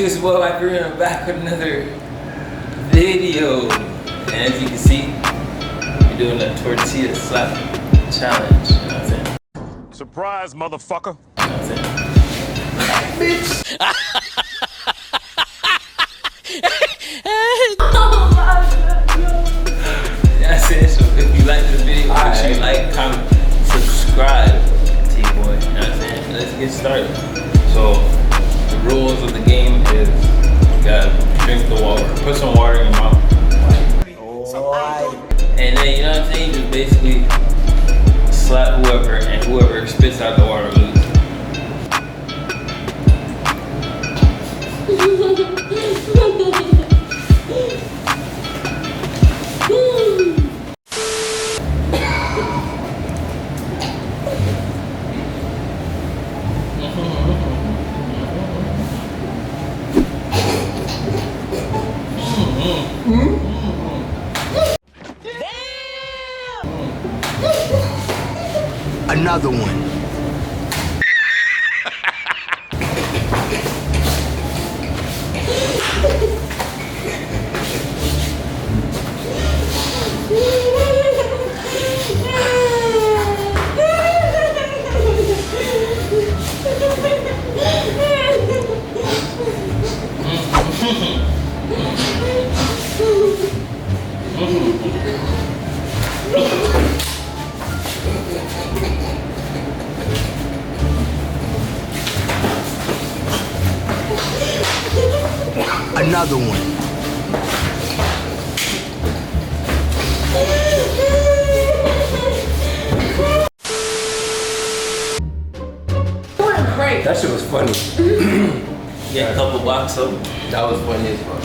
Juice Boy Pree, and I'm back with another video. And as you can see, we're doing a tortilla slap challenge. You know what I'm saying? Surprise, motherfucker. You know what I'm saying? Bitch. That's it. So if you like this video, make sure you like, comment, subscribe, T-Boy. You know what I'm saying? Let's get started. So the rules of the game is you gotta drink the water, put some water in your mouth, and then you know what I'm saying, just basically slap whoever, and whoever spits out the water loses. Another one. Another one. That shit was funny. Get a couple blocks up. That was funny as fuck.